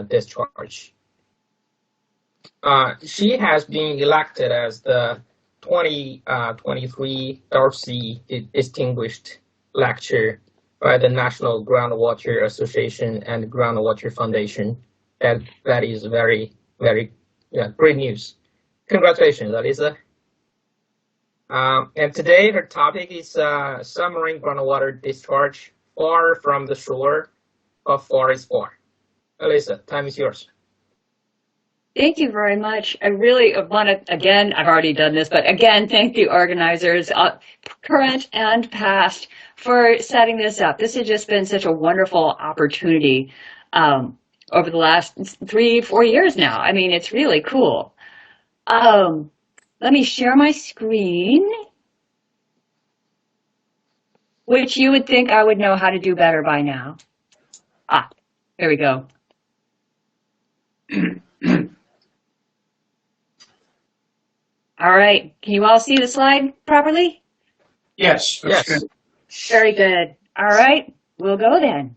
discharge. She has been elected as the 2023 Darcy Distinguished Lecturer by the National Groundwater Association and Groundwater Foundation. That is very, very great news. Congratulations, Alicia. And today her topic is submarine groundwater discharge far from the shore, how far is far? Alicia, time is yours. Thank you very much. I really want to, again, I've already done this, but again, thank the organizers, current and past, for setting this up. This has just been such a wonderful opportunity over the last 3-4 years now. I mean, it's really cool. Let me share my screen, which you would think I would know how to do better by now. There we go. All right, can you all see the slide properly? Yes. Yes. Good. Very good. All right, we'll go then.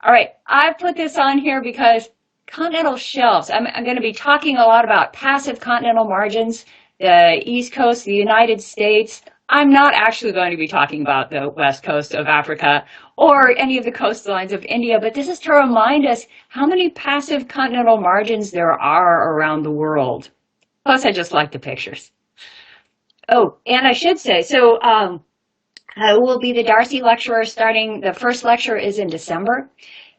All right, I put this on here because continental shelves, I'm going to be talking a lot about passive continental margins, the East Coast, the United States. I'm not actually going to be talking about the West Coast of Africa or any of the coastlines of India, but this is to remind us how many passive continental margins there are around the world. Plus, I just like the pictures. Oh, and I should say, so I will be the Darcy lecturer starting, the first lecture is in December.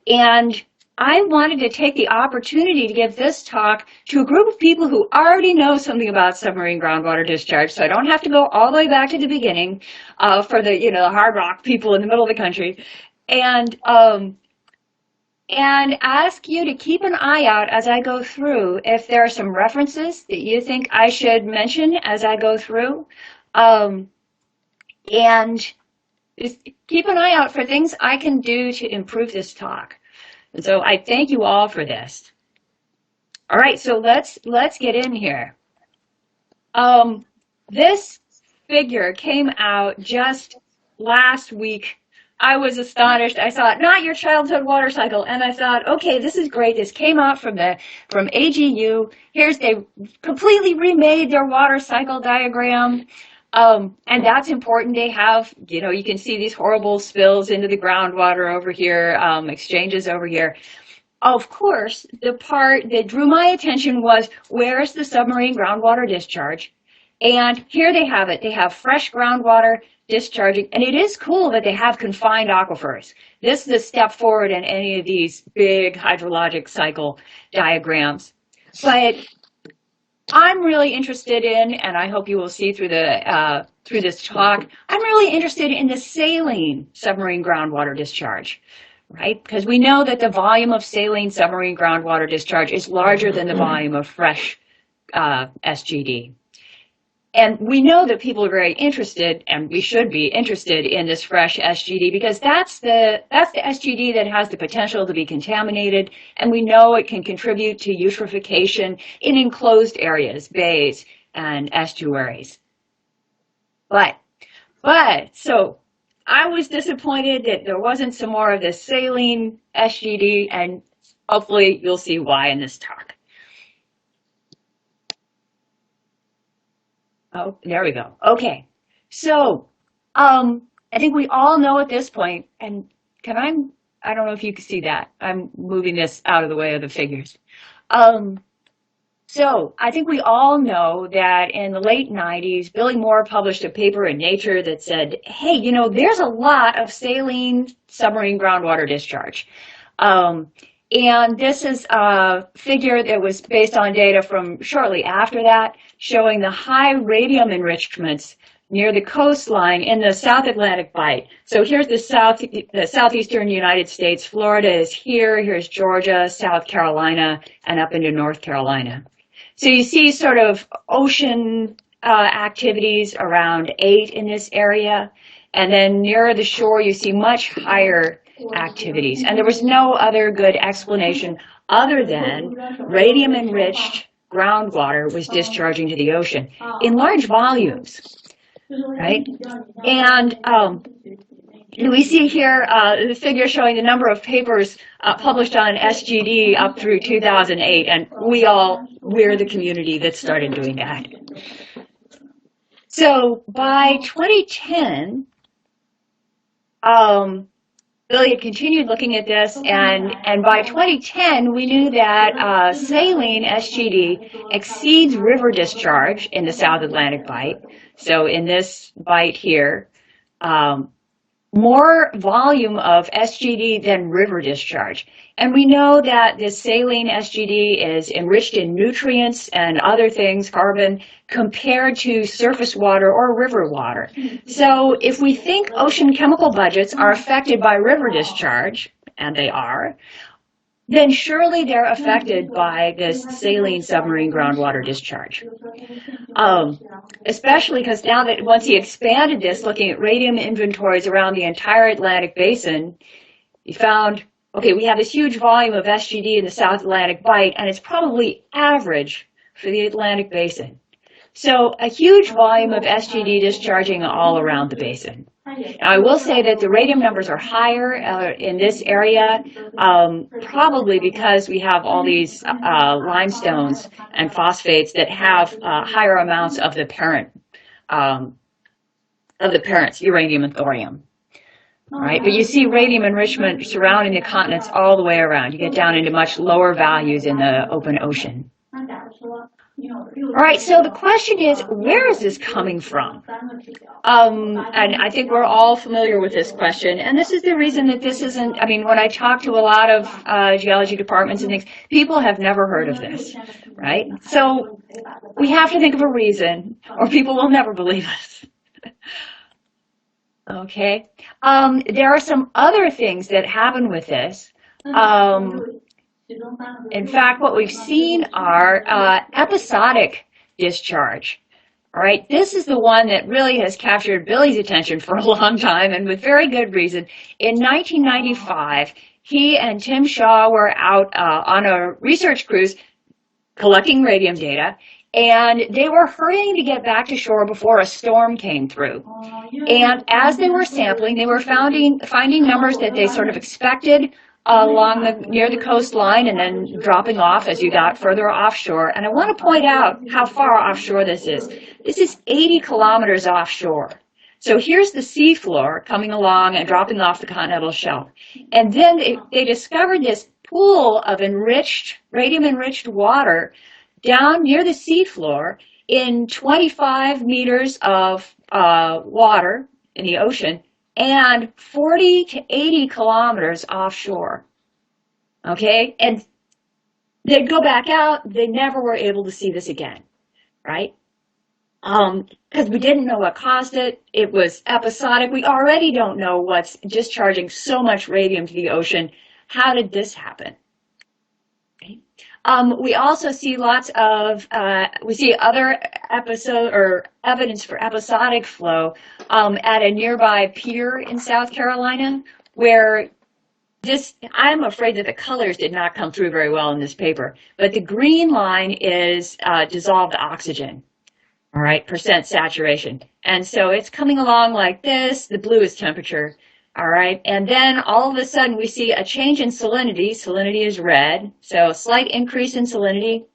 And I wanted to take the opportunity to give this talk to a group of people who already know something about submarine groundwater discharge, so I don't have to go all the way back to the beginning for the, the hard rock people in the middle of the country. And ask you to keep an eye out as I go through if there are some references that you think I should mention as I go through. And just keep an eye out for things I can do to improve this talk. And so I thank you all for this. All right, so let's get in here. This figure came out just last week. I was astonished. I thought, not your childhood water cycle. And I thought, okay, this is great. This came out from AGU. They completely remade their water cycle diagram. And that's important. They have, you can see these horrible spills into the groundwater over here, exchanges over here. Of course, the part that drew my attention was, where's the submarine groundwater discharge? And here they have it. They have fresh groundwater discharging, and it is cool that they have confined aquifers. This is a step forward in any of these big hydrologic cycle diagrams. But I'm really interested in, and I hope you will see through this talk, I'm really interested in the saline submarine groundwater discharge, right? Because we know that the volume of saline submarine groundwater discharge is larger than the volume of fresh SGD. And we know that people are very interested, and we should be interested in this fresh SGD because that's the SGD that has the potential to be contaminated, and we know it can contribute to eutrophication in enclosed areas, bays, and estuaries. So I was disappointed that there wasn't some more of this saline SGD, and hopefully you'll see why in this talk. Oh, there we go. Okay. So, I think we all know at this point, and I don't know if you can see that. I'm moving this out of the way of the figures. So I think we all know that in the late 90s, Billy Moore published a paper in Nature that said, hey, there's a lot of saline submarine groundwater discharge. And this is a figure that was based on data from shortly after that, showing the high radium enrichments near the coastline in the South Atlantic Bight. So here's the southeastern United States. Florida is here. Here's Georgia, South Carolina, and up into North Carolina. So you see sort of ocean activities around 8 in this area. And then nearer the shore, you see much higher activities. And there was no other good explanation other than radium-enriched groundwater was discharging to the ocean in large volumes, right? And we see here the figure showing the number of papers published on SGD up through 2008, and we're the community that started doing that. So by 2010, Billy had continued looking at this, and by 2010, we knew that saline SGD exceeds river discharge in the South Atlantic Bight. So in this bight here, more volume of SGD than river discharge. And we know that this saline SGD is enriched in nutrients and other things, carbon, compared to surface water or river water. So if we think ocean chemical budgets are affected by river discharge, and they are, then surely they're affected by this saline submarine groundwater discharge. Especially because now that once he expanded this, looking at radium inventories around the entire Atlantic basin, he found, okay, we have this huge volume of SGD in the South Atlantic Bight, and it's probably average for the Atlantic basin. So a huge volume of SGD discharging all around the basin. Now, I will say that the radium numbers are higher in this area, probably because we have all these limestones and phosphates that have higher amounts of the parents, uranium and thorium. All right, but you see radium enrichment surrounding the continents all the way around. You get down into much lower values in the open ocean. All right, so the question is, where is this coming from? And I think we're all familiar with this question, and this is the reason that this isn't, I mean, when I talk to a lot of geology departments and things, people have never heard of this, right? So we have to think of a reason, or people will never believe us. Okay, there are some other things that happen with this. In fact, what we've seen are episodic discharge. All right, this is the one that really has captured Billy's attention for a long time, and with very good reason. In 1995, he and Tim Shaw were out on a research cruise collecting radium data, and they were hurrying to get back to shore before a storm came through. And as they were sampling, they were finding numbers that they sort of expected along near the coastline and then dropping off as you got further offshore. And I want to point out how far offshore this is. This is 80 kilometers offshore. So here's the seafloor coming along and dropping off the continental shelf. And then they discovered this pool of radium-enriched water down near the seafloor in 25 meters of water in the ocean, and 40 to 80 kilometers offshore, okay? And they'd go back out, they never were able to see this again, right? Because we didn't know what caused it. It was episodic. We already don't know what's discharging so much radium to the ocean. How did this happen? Okay. We also see lots of, we see other evidence for episodic flow at a nearby pier in South Carolina, where I'm afraid that the colors did not come through very well in this paper, but the green line is dissolved oxygen, all right, percent saturation. And so it's coming along like this. The blue is temperature. All right, and then all of a sudden we see a change in salinity. Salinity is red, so a slight increase in salinity,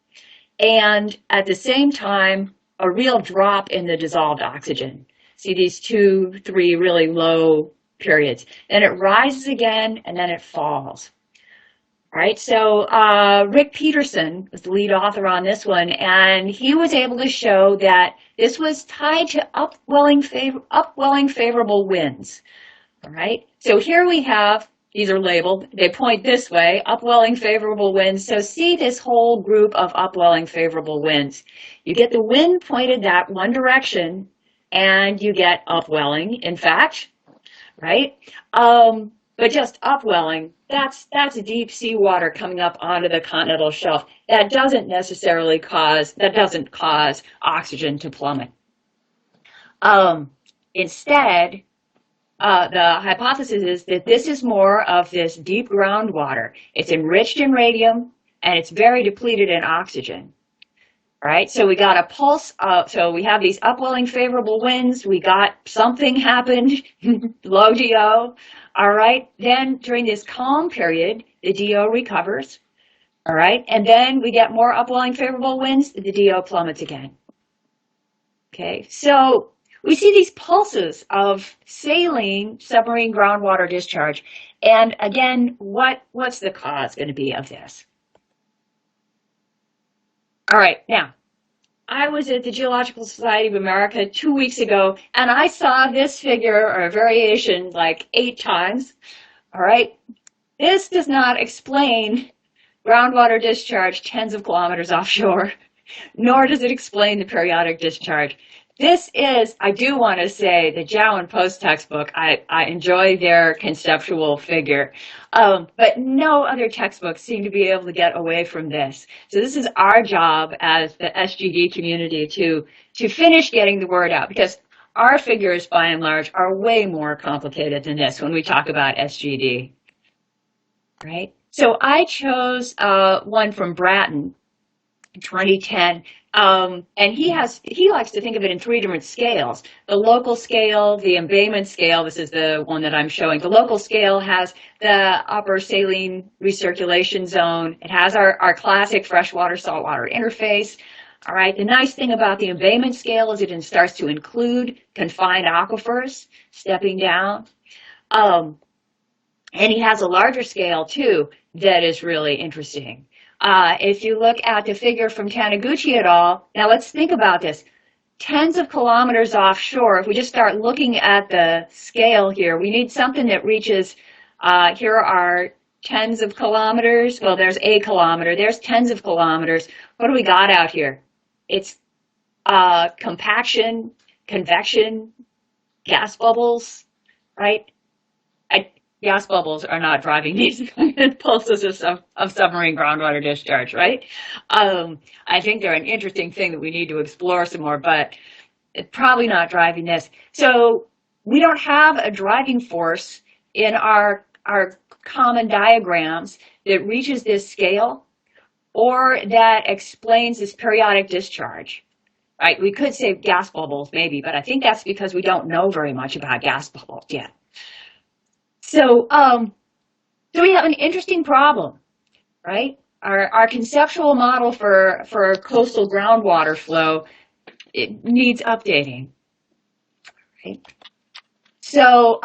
and at the same time, a real drop in the dissolved oxygen. See these 2, 3 really low periods. Then it rises again, and then it falls. All right, so Rick Peterson was the lead author on this one, and he was able to show that this was tied to upwelling favorable winds. All right, so here we have, these are labeled, they point this way, upwelling favorable winds. So see this whole group of upwelling favorable winds. You get the wind pointed that one direction, and you get upwelling, in fact, right? But just upwelling, that's deep sea water coming up onto the continental shelf. That doesn't cause oxygen to plummet. Instead, the hypothesis is that this is more of this deep groundwater. It's enriched in radium, and it's very depleted in oxygen. All right, so we got a pulse. So we have these upwelling favorable winds. We got something happened, low DO. All right, then during this calm period, the DO recovers. All right, and then we get more upwelling favorable winds, the DO plummets again. Okay, so we see these pulses of saline submarine groundwater discharge. And again, what's the cause going to be of this? All right, now, I was at the Geological Society of America 2 weeks ago, and I saw this figure or variation like 8 times. All right, this does not explain groundwater discharge tens of kilometers offshore, nor does it explain the periodic discharge. This is, I do want to say, the Zhao and Post textbook. I enjoy their conceptual figure, but no other textbooks seem to be able to get away from this. So this is our job as the SGD community to finish getting the word out, because our figures, by and large, are way more complicated than this when we talk about SGD. Right? So I chose one from Bratton in 2010. And he likes to think of it in 3 different scales. The local scale, the embayment scale, this is the one that I'm showing. The local scale has the upper saline recirculation zone. It has our classic freshwater saltwater interface. All right, the nice thing about the embayment scale is it starts to include confined aquifers stepping down. And he has a larger scale too that is really interesting. If you look at the figure from Taniguchi et al., now let's think about this. Tens of kilometers offshore, if we just start looking at the scale here, we need something that reaches, here are tens of kilometers. Well, there's a kilometer. There's tens of kilometers. What do we got out here? It's compaction, convection, gas bubbles, right? Gas bubbles are not driving these pulses of submarine groundwater discharge, right? I think they're an interesting thing that we need to explore some more, but it's probably not driving this. So we don't have a driving force in our common diagrams that reaches this scale or that explains this periodic discharge, right? We could say gas bubbles maybe, but I think that's because we don't know very much about gas bubbles yet. So we have an interesting problem, right? Our conceptual model for coastal groundwater flow, it needs updating, right? So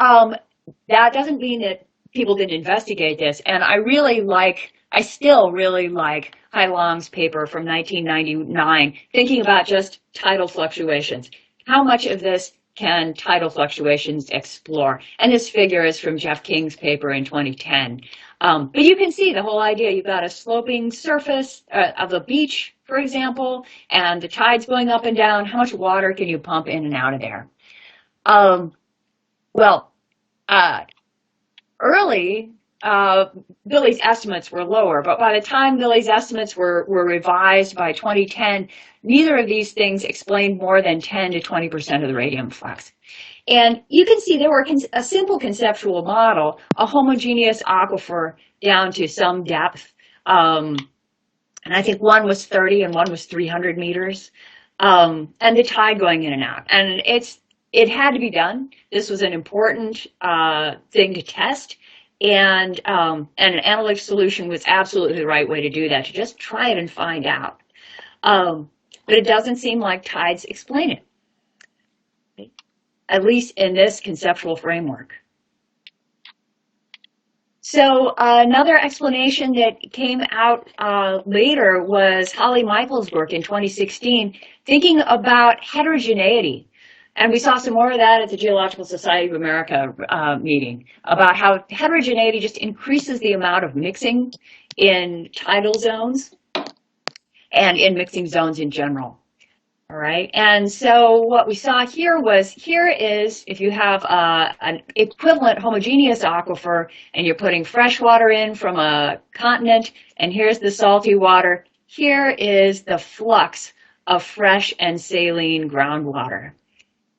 that doesn't mean that people didn't investigate this. And I still really like Hai Long's paper from 1999, thinking about just tidal fluctuations. How much of this can tidal fluctuations explore? And this figure is from Jeff King's paper in 2010. But you can see the whole idea. You've got a sloping surface of a beach, for example, and the tide's going up and down. How much water can you pump in and out of there? Early, Billy's estimates were lower, but by the time Billy's estimates were revised by 2010, neither of these things explained more than 10 to 20% of the radium flux. And you can see there were a simple conceptual model, a homogeneous aquifer down to some depth. And I think one was 30 and one was 300 meters. And the tide going in and out. And it had to be done. This was an important thing to test. And an analytic solution was absolutely the right way to do that, to just try it and find out. But it doesn't seem like tides explain it, right? At least in this conceptual framework. So another explanation that came out later was Holly Michael's work in 2016, thinking about heterogeneity. And we saw some more of that at the Geological Society of America meeting, about how heterogeneity just increases the amount of mixing in tidal zones and in mixing zones in general. All right, and so what we saw here is if you have an equivalent homogeneous aquifer and you're putting fresh water in from a continent, and here's the salty water, here is the flux of fresh and saline groundwater.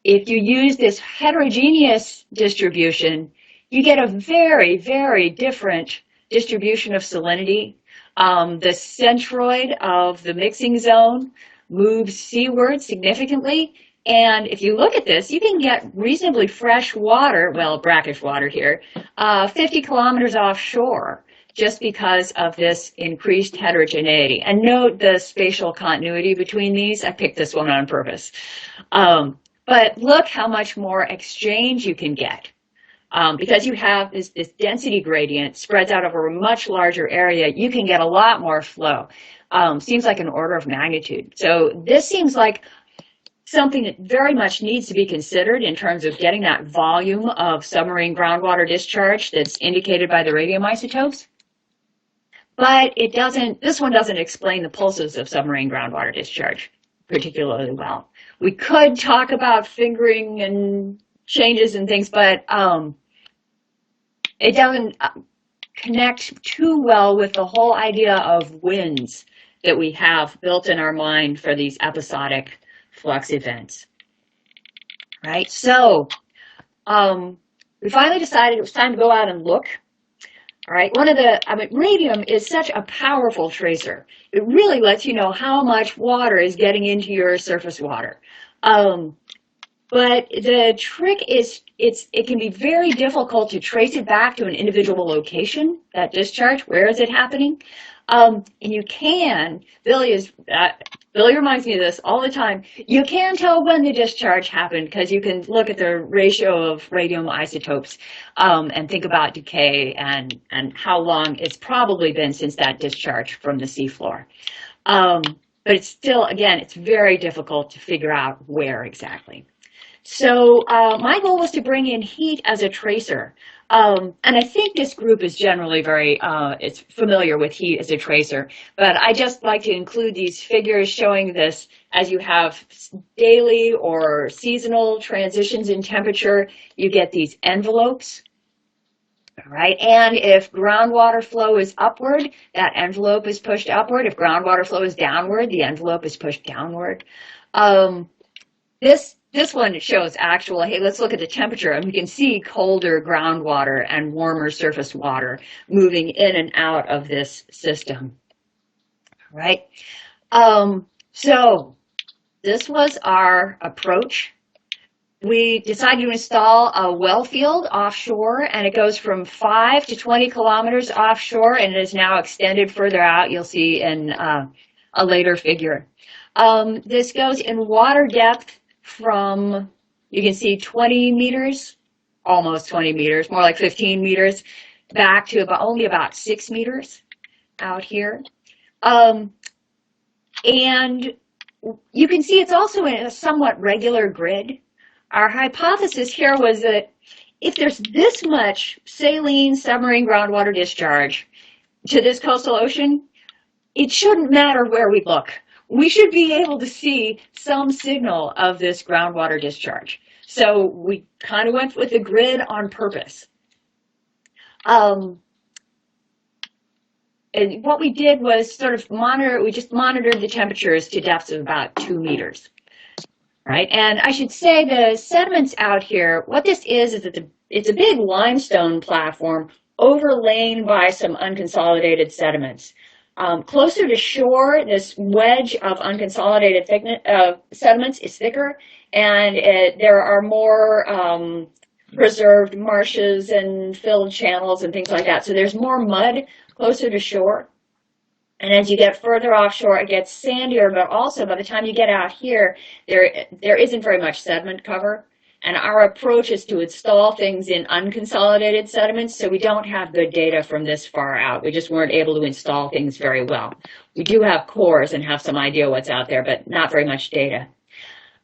If you use this heterogeneous distribution, you get a very, very different distribution of salinity. The centroid of the mixing zone moves seaward significantly. And if you look at this, you can get reasonably fresh water, well, brackish water here, 50 kilometers offshore, just because of this increased heterogeneity. And note the spatial continuity between these. I picked this one on purpose. But look how much more exchange you can get. Because you have this density gradient spreads out over a much larger area, you can get a lot more flow. Seems like an order of magnitude. So this seems like something that very much needs to be considered in terms of getting that volume of submarine groundwater discharge that's indicated by the radium isotopes. But it doesn't, this one doesn't explain the pulses of submarine groundwater discharge particularly well. We could talk about fingering and changes and things, but it doesn't connect too well with the whole idea of winds that we have built in our mind for these episodic flux events, right? So we finally decided it was time to go out and look. All right, radium is such a powerful tracer. It really lets you know how much water is getting into your surface water. But the trick is it can be very difficult to trace it back to an individual location, that discharge. Where is it happening? And you can, Billy reminds me of this all the time. You can tell when the discharge happened because you can look at the ratio of radium isotopes and think about decay and how long it's probably been since that discharge from the seafloor. But it's still, again, it's very difficult to figure out where exactly. So my goal was to bring in heat as a tracer. And I think this group is generally it's familiar with heat as a tracer, but I just like to include these figures showing this as you have daily or seasonal transitions in temperature, you get these envelopes, all right? And if groundwater flow is upward, that envelope is pushed upward. If groundwater flow is downward, the envelope is pushed downward. This one shows actual, hey, let's look at the temperature, and we can see colder groundwater and warmer surface water moving in and out of this system, right? So this was our approach. We decided to install a well field offshore, and it goes from 5 to 20 kilometers offshore, and it is now extended further out. You'll see in a later figure. This goes in water depth from, you can see 20 meters, almost 20 meters, more like 15 meters, back to only about 6 meters out here. And you can see it's also in a somewhat regular grid. Our hypothesis here was that if there's this much saline submarine groundwater discharge to this coastal ocean, it shouldn't matter where we look. We should be able to see some signal of this groundwater discharge. So we kind of went with the grid on purpose. And what we did was sort of we just monitored the temperatures to depths of about 2 meters. Right? And I should say the sediments out here, what this is that it's a big limestone platform overlain by some unconsolidated sediments. Closer to shore, this wedge of unconsolidated sediments is thicker, and there are more preserved marshes and filled channels and things like that. So there's more mud closer to shore. And as you get further offshore, it gets sandier, but also by the time you get out here, there isn't very much sediment cover. And our approach is to install things in unconsolidated sediments, so we don't have good data from this far out. We just weren't able to install things very well. We do have cores and have some idea what's out there, but not very much data.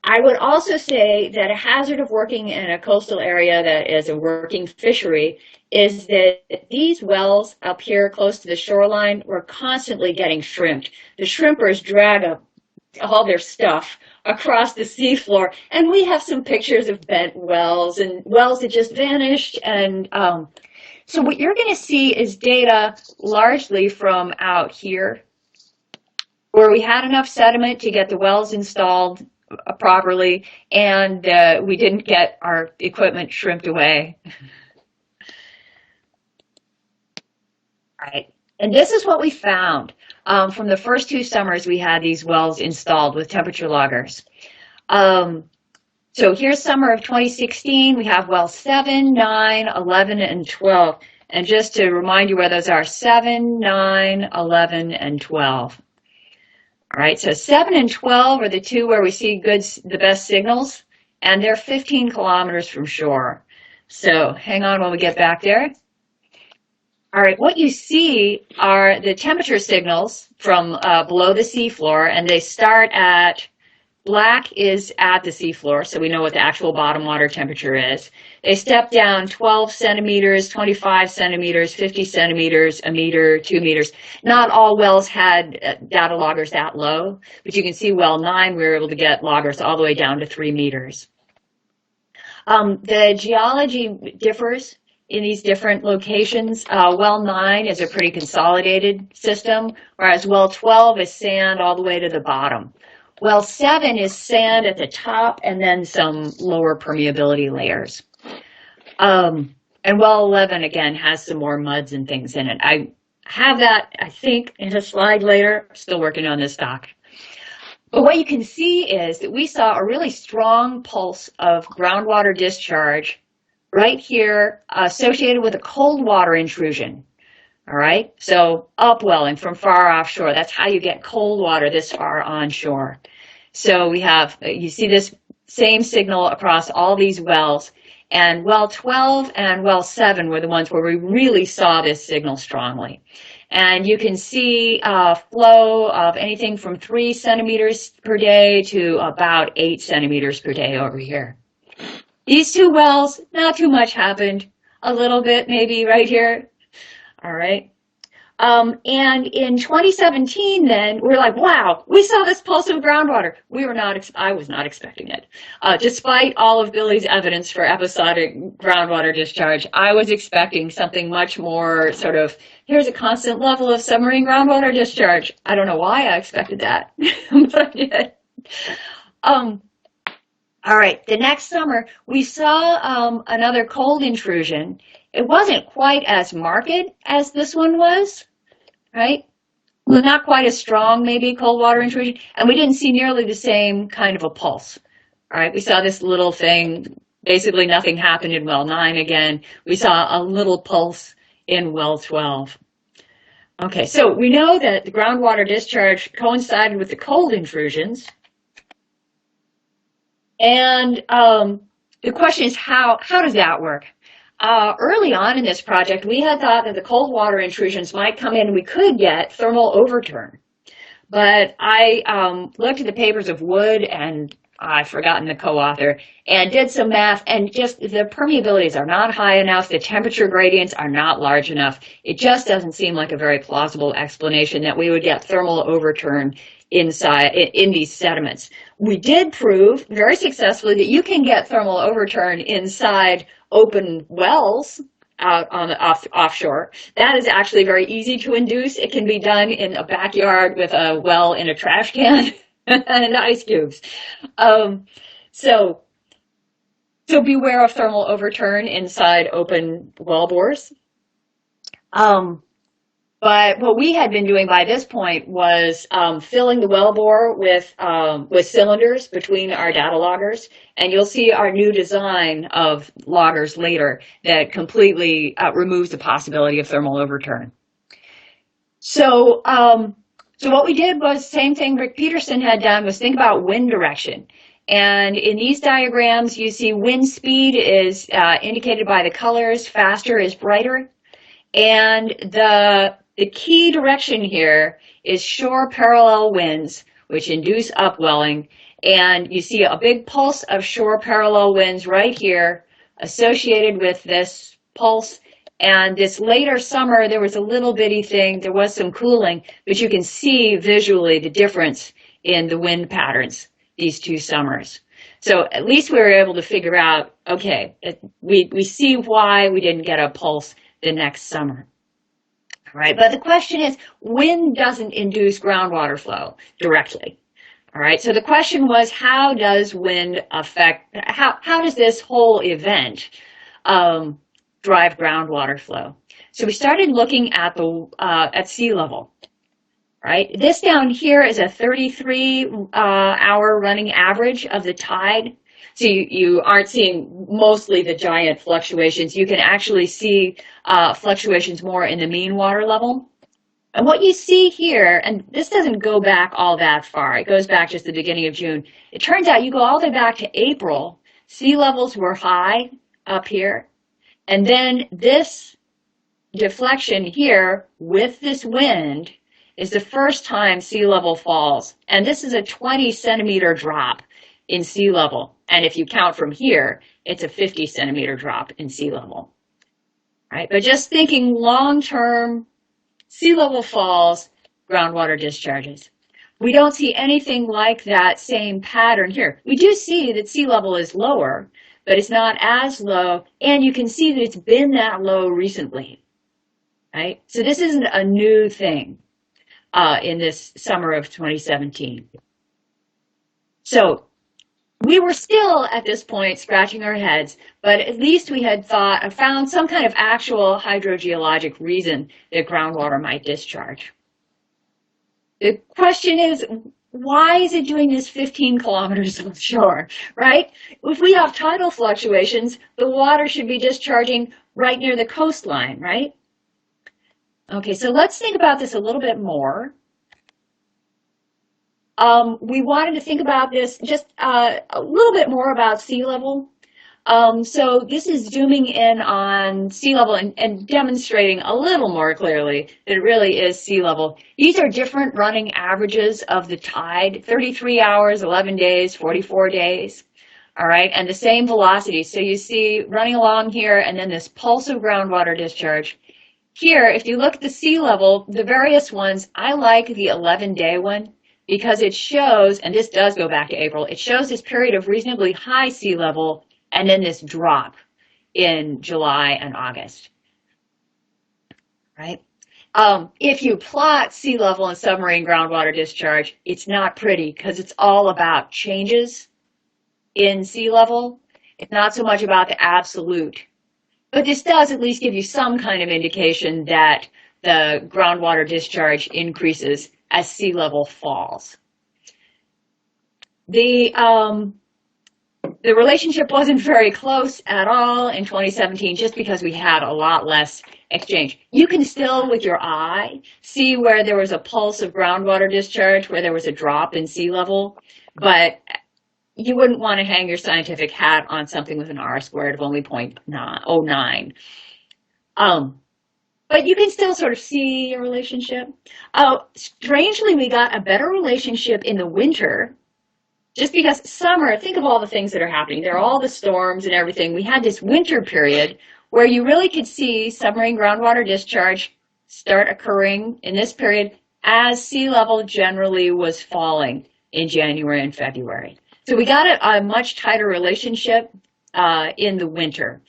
I would also say that a hazard of working in a coastal area that is a working fishery is that these wells up here close to the shoreline were constantly getting shrimped. The shrimpers drag up all their stuff across the seafloor, and we have some pictures of bent wells and wells that just vanished. And so what you're going to see is data largely from out here, where we had enough sediment to get the wells installed properly, and we didn't get our equipment shrimped away. All right, and this is what we found. from the first 2 summers we had these wells installed with temperature loggers. So here's summer of 2016. We have wells 7, 9, 11, and 12. And just to remind you where those are, 7, 9, 11, and 12. All right, so 7 and 12 are the 2 where we see the best signals, and they're 15 kilometers from shore. So hang on while we get back there. All right, what you see are the temperature signals from below the seafloor, and they start at, black is at the seafloor, so we know what the actual bottom water temperature is. They step down 12 centimeters, 25 centimeters, 50 centimeters, a meter, 2 meters. Not all wells had data loggers that low, but you can see well 9, we were able to get loggers all the way down to 3 meters. The geology differs in these different locations. Well 9 is a pretty consolidated system, whereas well 12 is sand all the way to the bottom. Well 7 is sand at the top and then some lower permeability layers. And well 11, again, has some more muds and things in it. I have that, I think, in a slide later. Still working on this doc. But what you can see is that we saw a really strong pulse of groundwater discharge right here associated with a cold water intrusion. All right, so upwelling from far offshore. That's how you get cold water this far onshore. So we have, you see this same signal across all these wells. And well 12 and well 7 were the ones where we really saw this signal strongly. And you can see flow of anything from 3 centimeters per day to about 8 centimeters per day over here. These 2 wells, not too much happened. A little bit maybe right here. All right. And in 2017, then, we're like, wow, we saw this pulse of groundwater. I was not expecting it. Despite all of Billy's evidence for episodic groundwater discharge, I was expecting something much more sort of, here's a constant level of submarine groundwater discharge. I don't know why I expected that, but I did. All right, the next summer, we saw another cold intrusion. It wasn't quite as marked as this one was, right? Well, not quite as strong, maybe, cold water intrusion, and we didn't see nearly the same kind of a pulse, right? We saw this little thing, basically nothing happened in well 9 again. We saw a little pulse in well 12. Okay, so we know that the groundwater discharge coincided with the cold intrusions, and the question is, how does that work? Early on in this project, we had thought that the cold water intrusions might come in and we could get thermal overturn. But I looked at the papers of Wood, and I've forgotten the co-author, and did some math, and just the permeabilities are not high enough, the temperature gradients are not large enough. It just doesn't seem like a very plausible explanation that we would get thermal overturn in these sediments. We did prove very successfully that you can get thermal overturn inside open wells out on the offshore. That is actually very easy to induce. It can be done in a backyard with a well in a trash can and ice cubes. So beware of thermal overturn inside open well bores. But what we had been doing by this point was filling the wellbore with cylinders between our data loggers, and you'll see our new design of loggers later that completely removes the possibility of thermal overturn. So what we did was same thing Rick Peterson had done, was think about wind direction. And in these diagrams, you see wind speed is indicated by the colors, faster is brighter, and the key direction here is shore parallel winds, which induce upwelling. And you see a big pulse of shore parallel winds right here associated with this pulse. And this later summer, there was a little bitty thing. There was some cooling, but you can see visually the difference in the wind patterns these 2 summers. So at least we were able to figure out, okay, we see why we didn't get a pulse the next summer. All right, but the question is, wind doesn't induce groundwater flow directly. All right, so the question was, how does wind affect, how does this whole event drive groundwater flow? So we started looking at at sea level. All right? This down here is a 33-hour running average of the tide. So you aren't seeing mostly the giant fluctuations. You can actually see fluctuations more in the mean water level. And what you see here, and this doesn't go back all that far, it goes back just the beginning of June. It turns out you go all the way back to April, sea levels were high up here. And then this deflection here with this wind is the first time sea level falls. And this is a 20-centimeter drop in sea level. And if you count from here, it's a 50-centimeter drop in sea level. Right? But just thinking long-term, sea level falls, groundwater discharges. We don't see anything like that same pattern here. We do see that sea level is lower, but it's not as low, and you can see that it's been that low recently. Right? So this isn't a new thing in this summer of 2017. So we were still at this point scratching our heads, but at least we had found some kind of actual hydrogeologic reason that groundwater might discharge. The question is, why is it doing this 15 kilometers offshore, right? If we have tidal fluctuations, the water should be discharging right near the coastline, right? Okay, so let's think about this a little bit more. We wanted to think about this just a little bit more about sea level. So this is zooming in on sea level and demonstrating a little more clearly that it really is sea level. These are different running averages of the tide, 33 hours, 11 days, 44 days. All right, and the same velocity. So you see running along here and then this pulse of groundwater discharge. Here, if you look at the sea level, the various ones, I like the 11-day one, because it shows, and this does go back to April, it shows this period of reasonably high sea level and then this drop in July and August, right? If you plot sea level and submarine groundwater discharge, it's not pretty because it's all about changes in sea level. It's not so much about the absolute. But this does at least give you some kind of indication that the groundwater discharge increases as sea level falls. The relationship wasn't very close at all in 2017 just because we had a lot less exchange. You can still, with your eye, see where there was a pulse of groundwater discharge, where there was a drop in sea level, but you wouldn't want to hang your scientific hat on something with an R-squared of only 0.09. But you can still sort of see a relationship. Strangely, we got a better relationship in the winter, just because summer, think of all the things that are happening. There are all the storms and everything. We had this winter period where you really could see submarine groundwater discharge start occurring in this period as sea level generally was falling in January and February. So we got a much tighter relationship in the winter.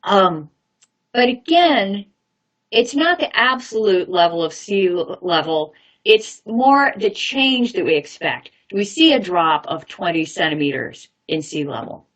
But again, it's not the absolute level of sea level. It's more the change that we expect. We see a drop of 20 centimeters in sea level.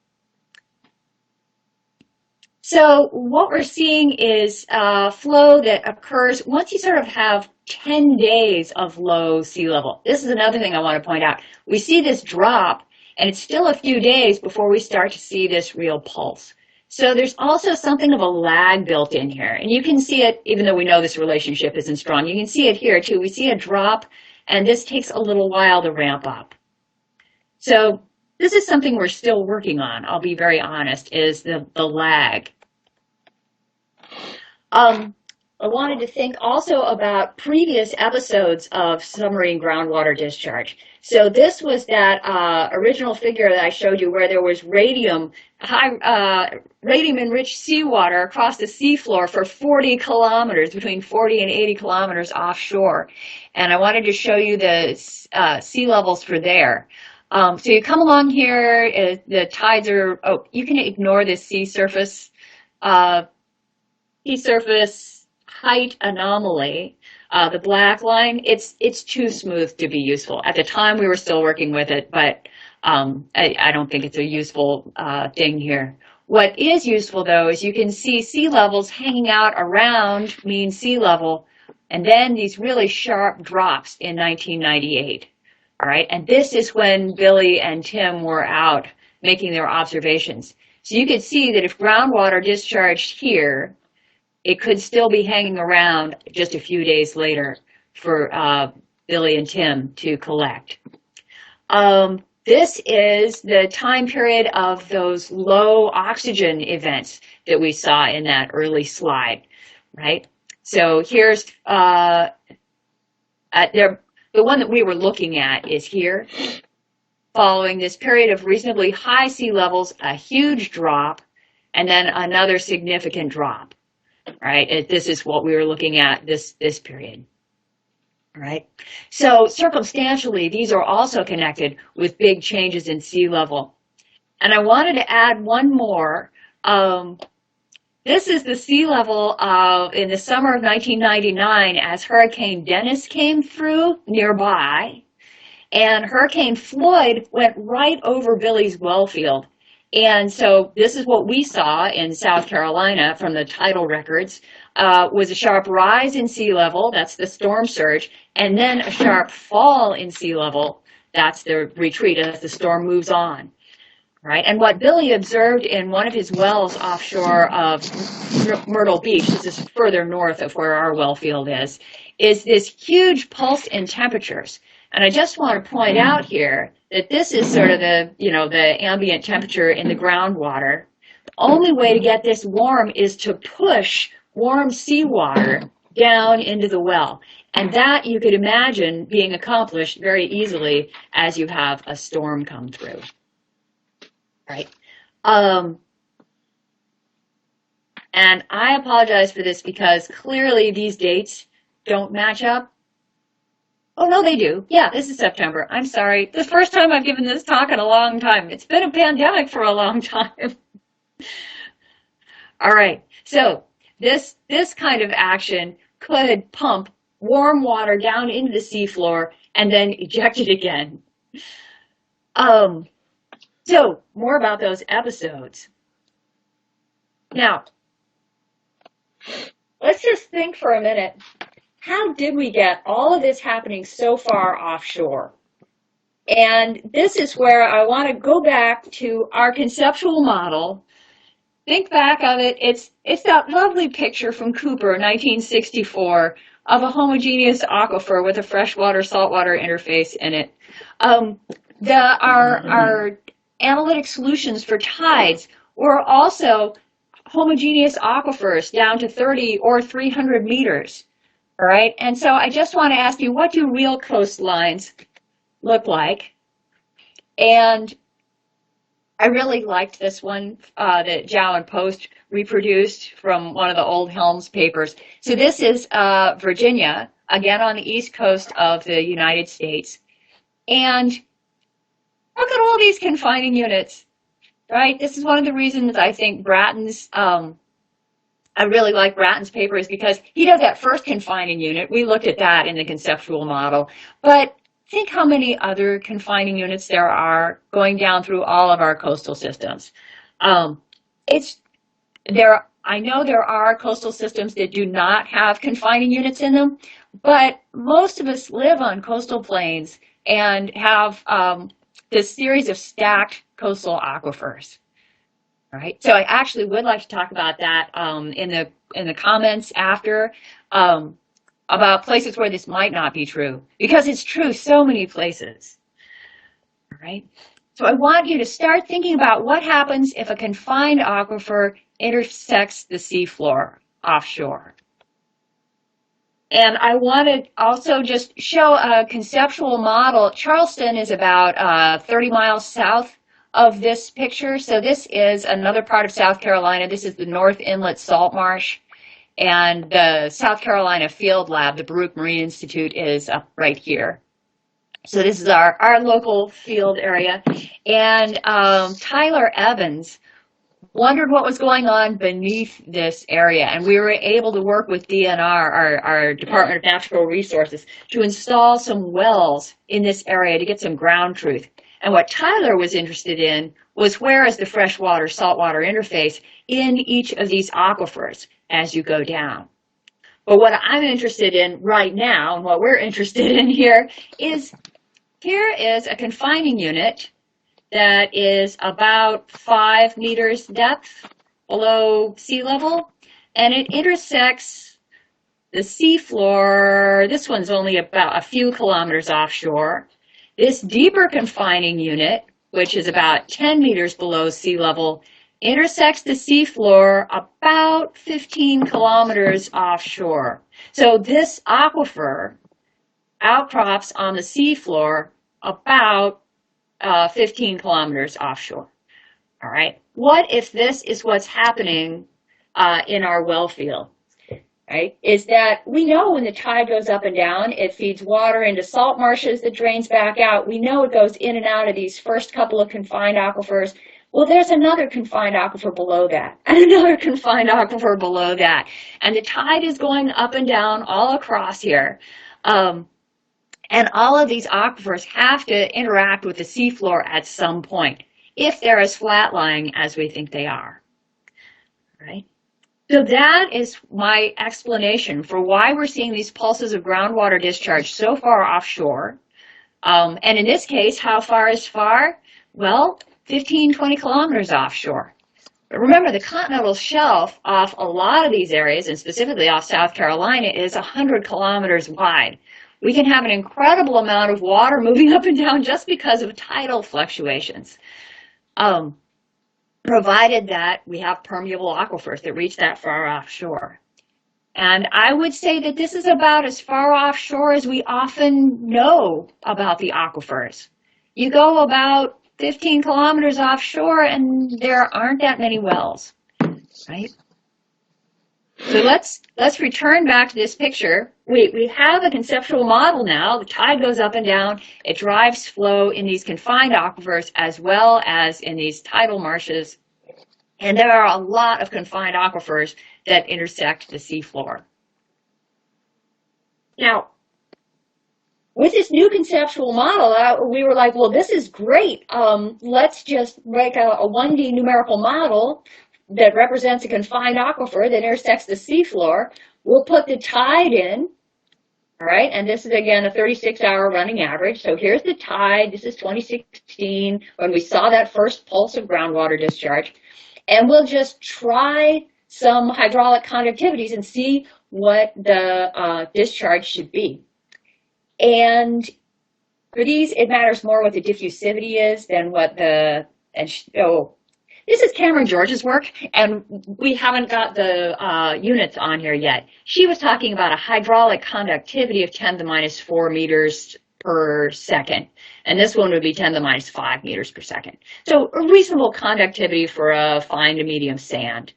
So what we're seeing is flow that occurs once you sort of have 10 days of low sea level. This is another thing I want to point out. We see this drop, and it's still a few days before we start to see this real pulse. So there's also something of a lag built in here. And you can see it, even though we know this relationship isn't strong, you can see it here too. We see a drop, and this takes a little while to ramp up. So this is something we're still working on, I'll be very honest, is the lag. I wanted to think also about previous episodes of submarine groundwater discharge. So this was that original figure that I showed you where there was radium-enriched seawater across the seafloor for 40 kilometers, between 40 and 80 kilometers offshore. And I wanted to show you the sea levels for there. So you come along here, the tides are, you can ignore this sea surface height anomaly, the black line. It's too smooth to be useful. At the time we were still working with it, but I don't think it's a useful thing here. What is useful though is you can see sea levels hanging out around mean sea level and then these really sharp drops in 1998. All right, and this is when Billy and Tim were out making their observations. So you could see that if groundwater discharged here, it could still be hanging around just a few days later for Billy and Tim to collect. This is the time period of those low oxygen events that we saw in that early slide, right? So here's the one that we were looking at is here. Following this period of reasonably high sea levels, a huge drop, and then another significant drop, right? This is what we were looking at this period. Right. So circumstantially, these are also connected with big changes in sea level. And I wanted to add one more. This is the sea level in the summer of 1999 as Hurricane Dennis came through nearby. And Hurricane Floyd went right over Billy's well field. And so this is what we saw in South Carolina from the tidal records, was a sharp rise in sea level, that's the storm surge, and then a sharp fall in sea level, that's the retreat as the storm moves on, right? And what Billy observed in one of his wells offshore of Myrtle Beach, this is further north of where our well field is this huge pulse in temperatures. And I just want to point out here that this is sort of the ambient temperature in the groundwater. The only way to get this warm is to push warm seawater down into the well. And that you could imagine being accomplished very easily as you have a storm come through, right? And I apologize for this because clearly these dates don't match up. Oh, no, they do. Yeah, this is September. I'm sorry. The first time I've given this talk in a long time. It's been a pandemic for a long time. All right. So this kind of action could pump warm water down into the seafloor and then eject it again. So more about those episodes. Now, let's just think for a minute. How did we get all of this happening so far offshore? And this is where I want to go back to our conceptual model. Think back of it. It's that lovely picture from Cooper, 1964, of a homogeneous aquifer with a freshwater saltwater interface in it. Our analytic solutions for tides were also homogeneous aquifers down to 30 or 300 meters. All right, and so I just want to ask you, what do real coastlines look like? And I really liked this one that Zhao and Post reproduced from one of the old Helms papers. So this is Virginia, again on the east coast of the United States. And look at all these confining units, right? This is one of the reasons I think Bratton's I really like Bratton's paper is because he does that first confining unit. We looked at that in the conceptual model. But think how many other confining units there are going down through all of our coastal systems. I know there are coastal systems that do not have confining units in them, but most of us live on coastal plains and have this series of stacked coastal aquifers. Right. So I actually would like to talk about that in the comments after about places where this might not be true, because it's true so many places. All right. So I want you to start thinking about what happens if a confined aquifer intersects the seafloor offshore. And I want to also just show a conceptual model. Charleston is about 30 miles south of this picture. So this is another part of South Carolina. This is the North Inlet Salt Marsh. And the South Carolina Field Lab, the Baruch Marine Institute, is up right here. So this is our local field area. And Tyler Evans wondered what was going on beneath this area. And we were able to work with DNR, our Department of Natural Resources, to install some wells in this area to get some ground truth. And what Tyler was interested in was where is the freshwater saltwater interface in each of these aquifers as you go down. But what I'm interested in right now, and what we're interested in here is a confining unit that is about 5 meters depth below sea level, and it intersects the seafloor. This one's only about a few kilometers offshore. This deeper confining unit, which is about 10 meters below sea level, intersects the seafloor about 15 kilometers offshore. So this aquifer outcrops on the seafloor about 15 kilometers offshore. All right. What if this is what's happening in our well field? Right? Is that we know when the tide goes up and down, it feeds water into salt marshes that drains back out. We know it goes in and out of these first couple of confined aquifers. Well, there's another confined aquifer below that, and another confined aquifer below that. And the tide is going up and down all across here. And all of these aquifers have to interact with the seafloor at some point, if they're as flat-lying as we think they are. Right? So that is my explanation for why we're seeing these pulses of groundwater discharge so far offshore. And in this case, how far is far? Well, 15, 20 kilometers offshore. But remember, the continental shelf off a lot of these areas, and specifically off South Carolina, is 100 kilometers wide. We can have an incredible amount of water moving up and down just because of tidal fluctuations, provided that we have permeable aquifers that reach that far offshore. And I would say that this is about as far offshore as we often know about the aquifers. You go about 15 kilometers offshore and there aren't that many wells, right? So let's return back to this picture. We have a conceptual model now. The tide goes up and down. It drives flow in these confined aquifers as well as in these tidal marshes. And there are a lot of confined aquifers that intersect the seafloor. Now, with this new conceptual model, we were like, well, this is great. Let's just make a 1D numerical model that represents a confined aquifer that intersects the seafloor. We'll put the tide in, all right, and this is, again, a 36-hour running average. So here's the tide. This is 2016, when we saw that first pulse of groundwater discharge. And we'll just try some hydraulic conductivities and see what the discharge should be. And for these, it matters more what the diffusivity is than what the, this is Cameron George's work, and we haven't got the units on here yet. She was talking about a hydraulic conductivity of 10 to the minus 4 meters per second, and this one would be 10 to the minus 5 meters per second. So a reasonable conductivity for a fine to medium sand.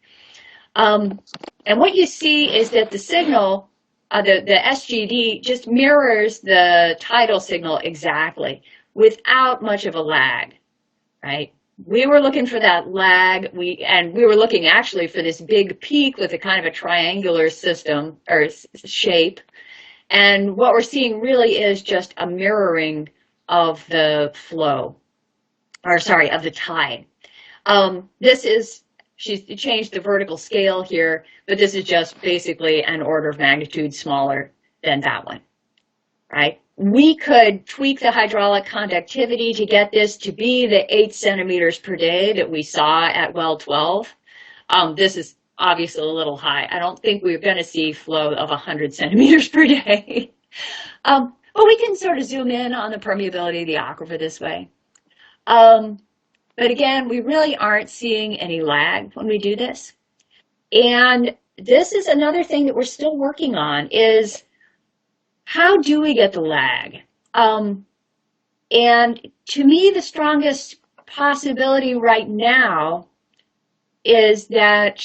And what you see is that the signal, the SGD, just mirrors the tidal signal exactly, without much of a lag, right? We were looking for that lag, and we were looking actually for this big peak with a kind of a triangular system or shape. And what we're seeing really is just a mirroring of the flow, or sorry, of the tide. This is, she's changed the vertical scale here, but this is just basically an order of magnitude smaller than that one, right? We could tweak the hydraulic conductivity to get this to be the 8 centimeters per day that we saw at well 12. This is obviously a little high. I don't think we're going to see flow of 100 centimeters per day. But we can sort of zoom in on the permeability of the aquifer this way. But again, we really aren't seeing any lag when we do this. And this is another thing that we're still working on, is how do we get the lag? And to me, the strongest possibility right now is that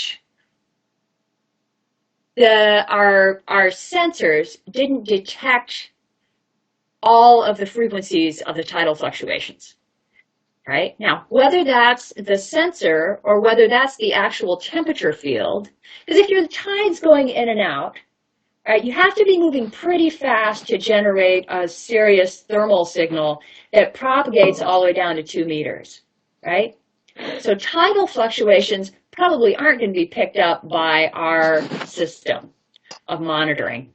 our sensors didn't detect all of the frequencies of the tidal fluctuations, right? Now, whether that's the sensor or whether that's the actual temperature field, because if your tide's going in and out, right, you have to be moving pretty fast to generate a serious thermal signal that propagates all the way down to 2 meters, right? So tidal fluctuations probably aren't going to be picked up by our system. of monitoring.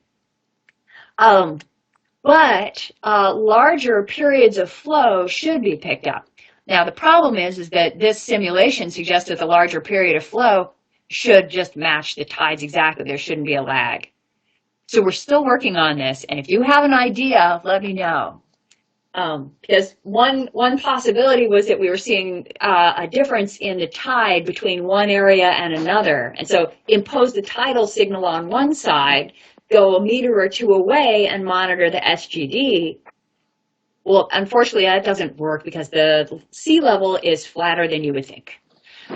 But larger periods of flow should be picked up. Now, the problem is that this simulation suggests that the larger period of flow should just match the tides exactly. There shouldn't be a lag. So we're still working on this, and if you have an idea, let me know. Because one possibility was that we were seeing a difference in the tide between one area and another. And so impose the tidal signal on one side, go a meter or two away and monitor the SGD. Well, unfortunately, that doesn't work because the sea level is flatter than you would think.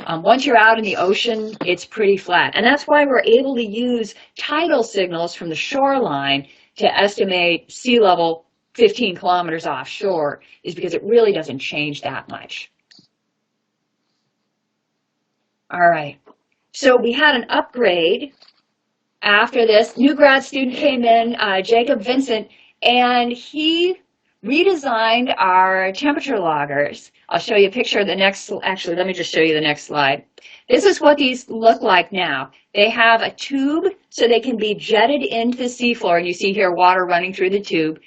Once you're out in the ocean, it's pretty flat. And that's why we're able to use tidal signals from the shoreline to estimate sea level 15 kilometers offshore, is because it really doesn't change that much. All right, so we had an upgrade after this. New grad student came in, Jacob Vincent, and he redesigned our temperature loggers. I'll show you a picture of the next, actually, let me just show you the next slide. This is what these look like now. They have a tube so they can be jetted into the seafloor. You see here water running through the tube.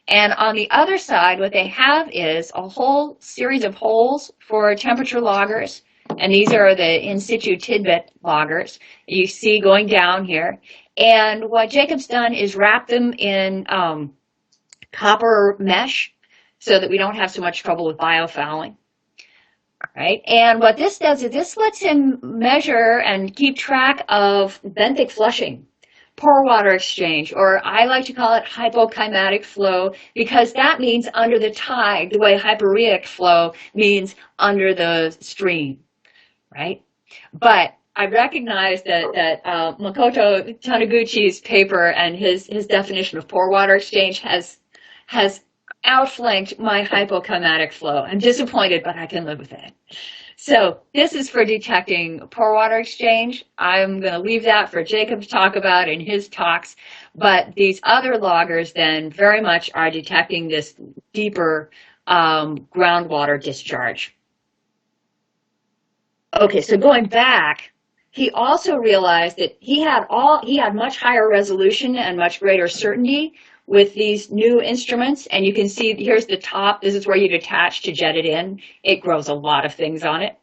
And on the other side, what they have is a whole series of holes for temperature loggers. And these are the in situ tidbit loggers you see going down here. And what Jacob's done is wrap them in copper mesh so that we don't have so much trouble with biofouling. All right. And what this does is this lets him measure and keep track of benthic flushing, pore water exchange, or I like to call it hypokinetic flow, because that means under the tide, the way hypereic flow means under the stream, right? But I recognize that Makoto Taniguchi's paper and his definition of pore water exchange has outflanked my hypokinetic flow. I'm disappointed, but I can live with it. So this is for detecting pore water exchange. I'm going to leave that for Jacob to talk about in his talks. But these other loggers then very much are detecting this deeper groundwater discharge. Okay, so going back, he also realized that he had much higher resolution and much greater certainty with these new instruments. And you can see here's the top. This is where you'd attach to jet it in. It grows a lot of things on it.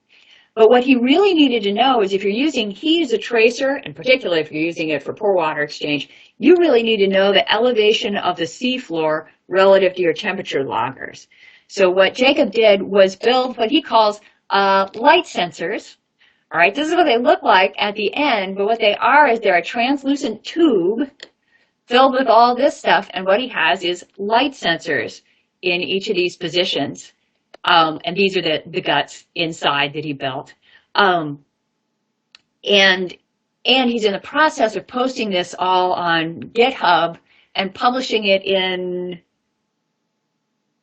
But what he really needed to know is if you're using heat as a tracer, and particularly if you're using it for pore water exchange, you really need to know the elevation of the seafloor relative to your temperature loggers. So what Jacob did was build what he calls light sensors. All right, this is what they look like at the end, but what they are is they're a translucent tube filled with all this stuff, and what he has is light sensors in each of these positions. And these are the guts inside that he built. And he's in the process of posting this all on GitHub and publishing it in,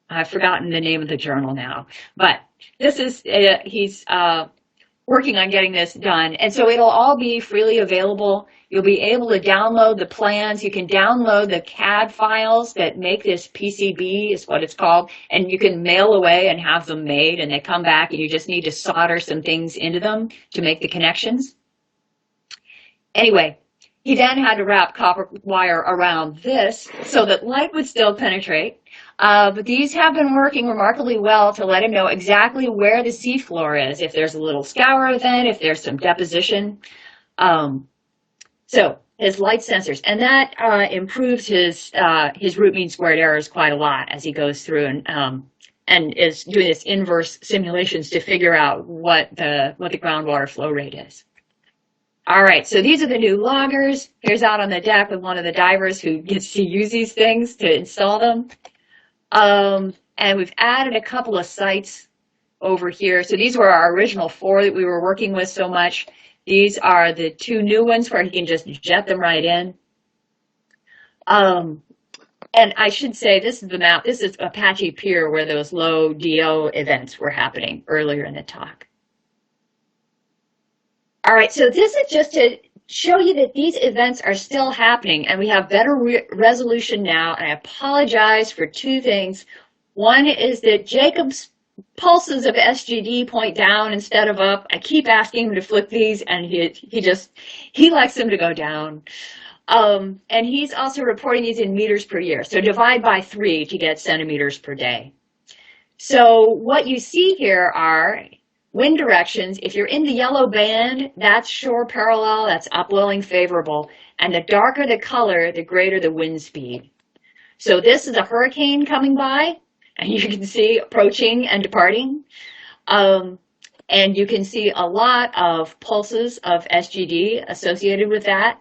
I've forgotten the name of the journal now, but this is, he's working on getting this done. And so it'll all be freely available. You'll be able to download the plans. You can download the CAD files that make this PCB, is what it's called, and you can mail away and have them made, and they come back, and you just need to solder some things into them to make the connections. Anyway, he then had to wrap copper wire around this so that light would still penetrate. But these have been working remarkably well to let him know exactly where the seafloor is, if there's a little scour event, if there's some deposition. So his light sensors, and that improves his root mean squared errors quite a lot as he goes through and is doing this inverse simulations to figure out what the groundwater flow rate is. All right, so these are the new loggers. Here's out on the deck with one of the divers who gets to use these things to install them. And we've added a couple of sites over here. So these were our original 4 that we were working with so much. These are the 2 new ones where he can just jet them right in. And I should say, this is the map. This is Apache Pier where those low DO events were happening earlier in the talk. All right, so this is just to show you that these events are still happening, and we have better resolution now. And I apologize for 2 things. One is that Jacob's pulses of SGD point down instead of up. I keep asking him to flip these, and he likes them to go down. And he's also reporting these in meters per year. So divide by 3 to get centimeters per day. So what you see here are wind directions. If you're in the yellow band, that's shore parallel, that's upwelling favorable. And the darker the color, the greater the wind speed. So this is a hurricane coming by, and you can see approaching and departing. And you can see a lot of pulses of SGD associated with that.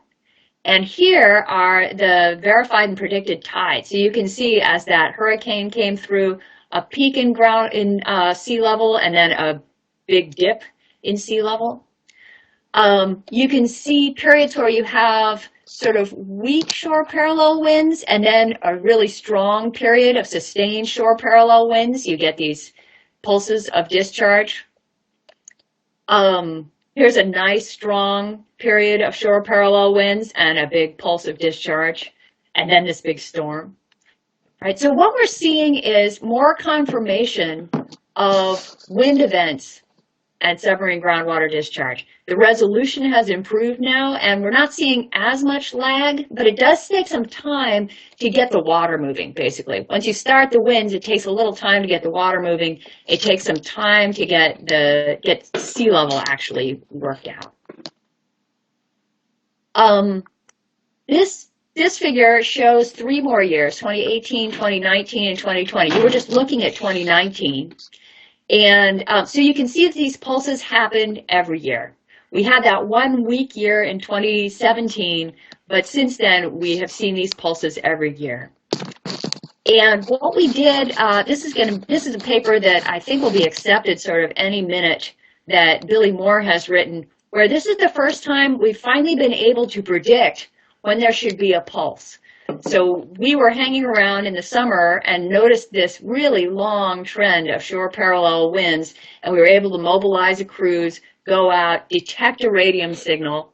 And here are the verified and predicted tides. So you can see as that hurricane came through, a peak in sea level and then a big dip in sea level. You can see periods where you have sort of weak shore parallel winds and then a really strong period of sustained shore parallel winds. You get these pulses of discharge. Here's a nice strong period of shore parallel winds and a big pulse of discharge, and then this big storm. Right, so what we're seeing is more confirmation of wind events and submarine groundwater discharge. The resolution has improved now, and we're not seeing as much lag, but it does take some time to get the water moving, basically. Once you start the winds, it takes a little time to get the water moving. It takes some time to get sea level actually worked out. This figure shows 3 more years, 2018, 2019, and 2020. You were just looking at 2019. And so you can see that these pulses happened every year. We had that 1 weak year in 2017, but since then we have seen these pulses every year. And what we did, this is a paper that I think will be accepted sort of any minute, that Billy Moore has written, where this is the first time we've finally been able to predict when there should be a pulse. So we were hanging around in the summer and noticed this really long trend of shore parallel winds, and we were able to mobilize a cruise, go out, detect a radium signal.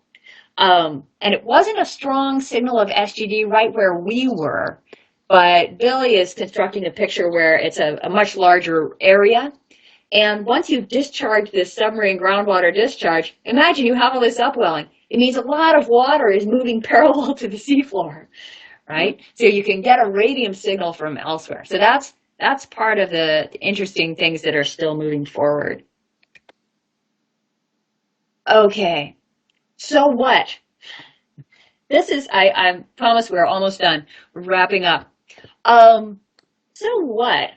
And it wasn't a strong signal of SGD right where we were, but Billy is constructing a picture where it's a much larger area. And once you discharge this submarine groundwater discharge, imagine you have all this upwelling. It means a lot of water is moving parallel to the seafloor, right? So you can get a radium signal from elsewhere. So that's part of the interesting things that are still moving forward. Okay, so what? This is, I promise we're almost done, wrapping up. So what?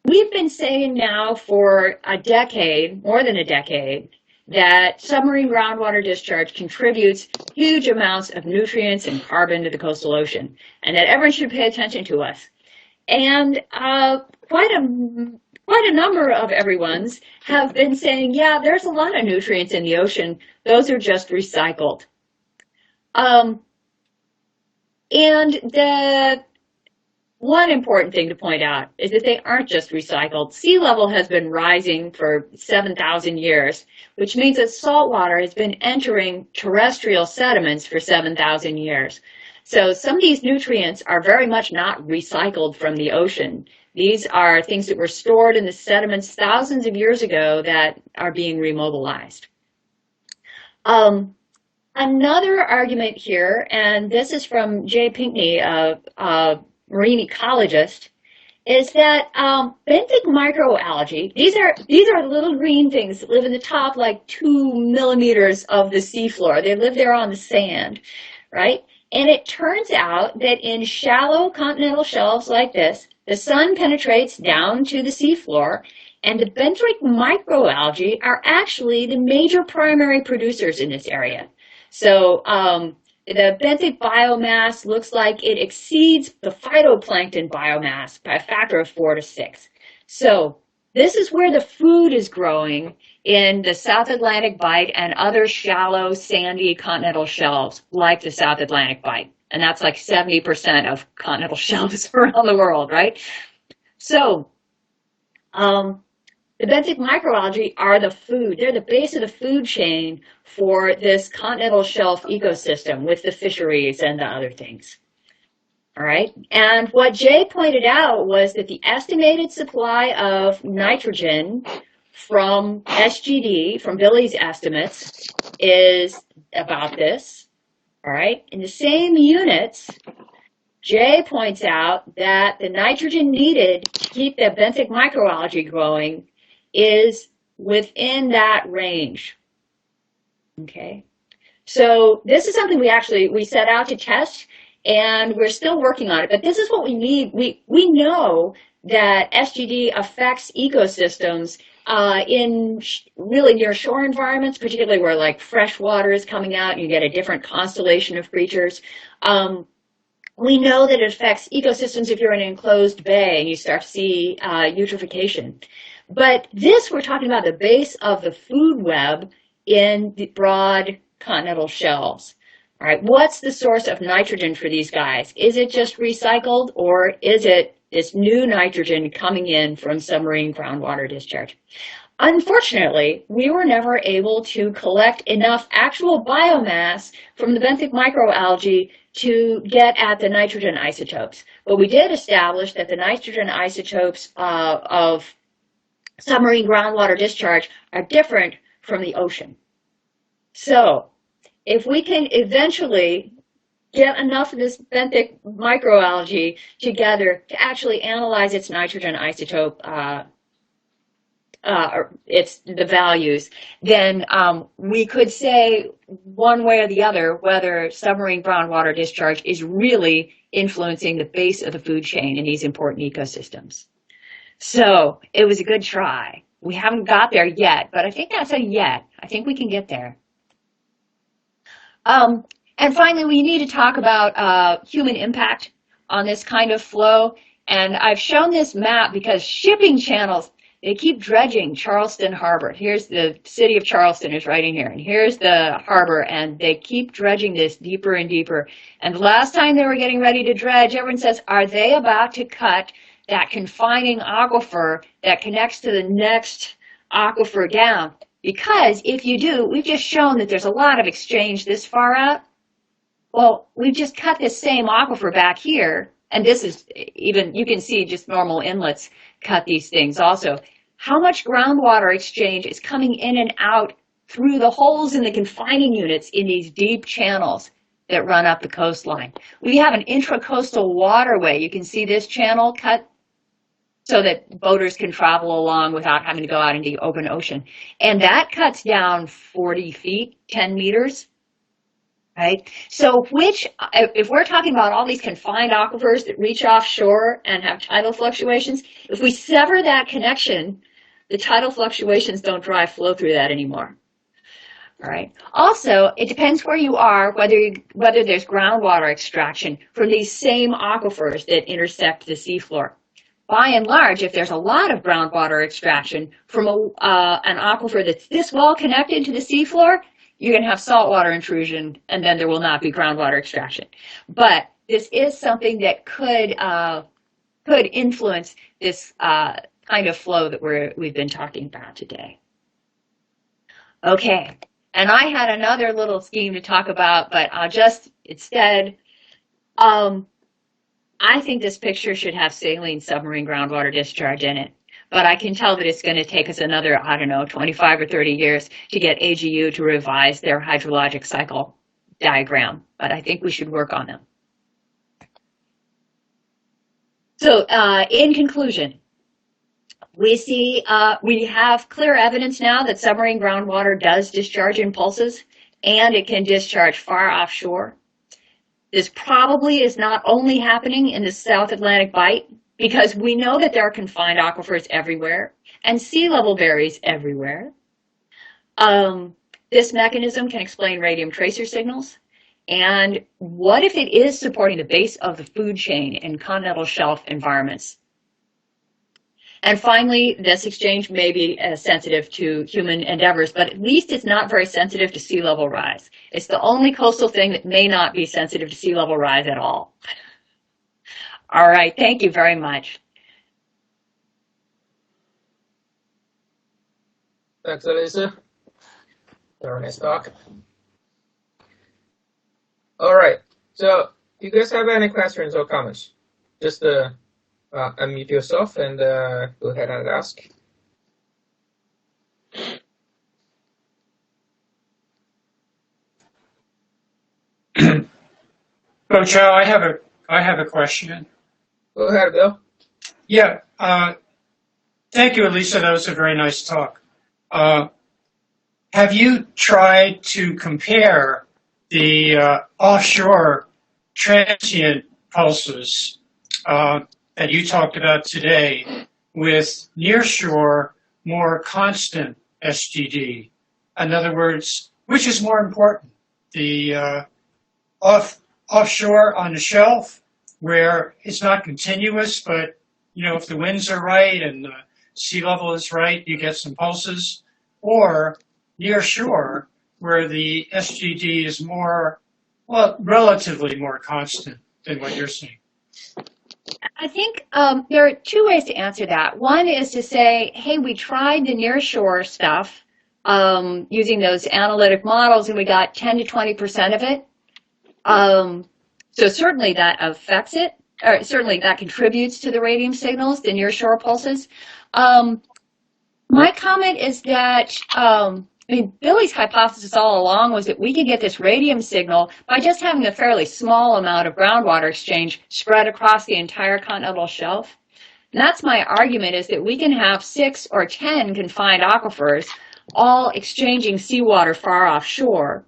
We've been saying now for a decade, more than a decade, that submarine groundwater discharge contributes huge amounts of nutrients and carbon to the coastal ocean, and that everyone should pay attention to us. And quite a number of everyone's have been saying, yeah, there's a lot of nutrients in the ocean. Those are just recycled. And the one important thing to point out is that they aren't just recycled. Sea level has been rising for 7,000 years, which means that salt water has been entering terrestrial sediments for 7,000 years. So some of these nutrients are very much not recycled from the ocean. These are things that were stored in the sediments thousands of years ago that are being remobilized. Another argument here, and this is from Jay Pinkney, a marine ecologist, is that benthic microalgae, these are little green things that live in the top like 2 millimeters of the seafloor. They live there on the sand, right? And it turns out that in shallow continental shelves like this, the sun penetrates down to the seafloor, and the benthic microalgae are actually the major primary producers in this area. So the benthic biomass looks like it exceeds the phytoplankton biomass by a factor of 4 to 6. So this is where the food is growing in the South Atlantic Bight and other shallow, sandy continental shelves like the South Atlantic Bight. And that's like 70% of continental shelves around the world, right? So the benthic microalgae are the food. They're the base of the food chain for this continental shelf ecosystem with the fisheries and the other things. All right. And what Jay pointed out was that the estimated supply of nitrogen from SGD, from Billy's estimates, is about this. All right, in the same units, Jay points out that the nitrogen needed to keep the benthic microalgae growing is within that range. Okay, so this is something we set out to test, and we're still working on it, but this is what we need. We know that SGD affects ecosystems in really near shore environments, particularly where like fresh water is coming out and you get a different constellation of creatures. We know that it affects ecosystems if you're in an enclosed bay and you start to see eutrophication. But this, we're talking about the base of the food web in the broad continental shelves. All right, what's the source of nitrogen for these guys? Is it just recycled, or is it this new nitrogen coming in from submarine groundwater discharge? Unfortunately, we were never able to collect enough actual biomass from the benthic microalgae to get at the nitrogen isotopes. But we did establish that the nitrogen isotopes of submarine groundwater discharge are different from the ocean. So if we can eventually get enough of this benthic microalgae together to actually analyze its nitrogen isotope the values, then we could say one way or the other whether submarine groundwater discharge is really influencing the base of the food chain in these important ecosystems. So it was a good try. We haven't got there yet, but I think that's a yet. I think we can get there. And finally, we need to talk about human impact on this kind of flow. And I've shown this map because shipping channels, they keep dredging Charleston Harbor. Here's the city of Charleston is right in here. And here's the harbor, and they keep dredging this deeper and deeper. And the last time they were getting ready to dredge, everyone says, are they about to cut that confining aquifer that connects to the next aquifer down? Because if you do, we've just shown that there's a lot of exchange this far out. Well, we've just cut this same aquifer back here. And this is even, you can see just normal inlets cut these things also. How much groundwater exchange is coming in and out through the holes in the confining units in these deep channels that run up the coastline? We have an intracoastal waterway. You can see this channel cut so that boaters can travel along without having to go out into the open ocean. And that cuts down 40 feet, 10 meters. Right? So if we're talking about all these confined aquifers that reach offshore and have tidal fluctuations, if we sever that connection, the tidal fluctuations don't drive flow through that anymore. All right. Also, it depends where you are, whether there's groundwater extraction from these same aquifers that intersect the seafloor. By and large, if there's a lot of groundwater extraction from an aquifer that's this well connected to the seafloor, you're going to have saltwater intrusion, and then there will not be groundwater extraction. But this is something that could influence this kind of flow that we've been talking about today. Okay, and I had another little scheme to talk about, but I'll just instead, I think this picture should have saline submarine groundwater discharge in it. But I can tell that it's going to take us another, 25 or 30 years to get AGU to revise their hydrologic cycle diagram. But I think we should work on them. So in conclusion, we have clear evidence now that submarine groundwater does discharge in pulses, and it can discharge far offshore. This probably is not only happening in the South Atlantic Bight, because we know that there are confined aquifers everywhere and sea level varies everywhere. This mechanism can explain radium tracer signals. And what if it is supporting the base of the food chain in continental shelf environments? And finally, this exchange may be sensitive to human endeavors, but at least it's not very sensitive to sea level rise. It's the only coastal thing that may not be sensitive to sea level rise at all. All right, thank you very much. Thanks, Alicia. Very nice talk. All right, so if you guys have any questions or comments, just unmute yourself and go ahead and ask. So, Chow, I have a question. Go ahead, Bill. Yeah, thank you, Alicia. That was a very nice talk. Have you tried to compare the offshore transient pulses that you talked about today with nearshore, more constant SGD? In other words, which is more important? The offshore on the shelf, where it's not continuous, but if the winds are right and the sea level is right, you get some pulses, or near shore, where the SGD is relatively more constant than what you're seeing. I think there are two ways to answer that. One is to say, hey, we tried the nearshore stuff using those analytic models, and we got 10 to 20% of it. So certainly that affects it, or certainly that contributes to the radium signals, the nearshore pulses. My comment is that, Billy's hypothesis all along was that we could get this radium signal by just having a fairly small amount of groundwater exchange spread across the entire continental shelf. And that's my argument, is that we can have 6 or 10 confined aquifers all exchanging seawater far offshore,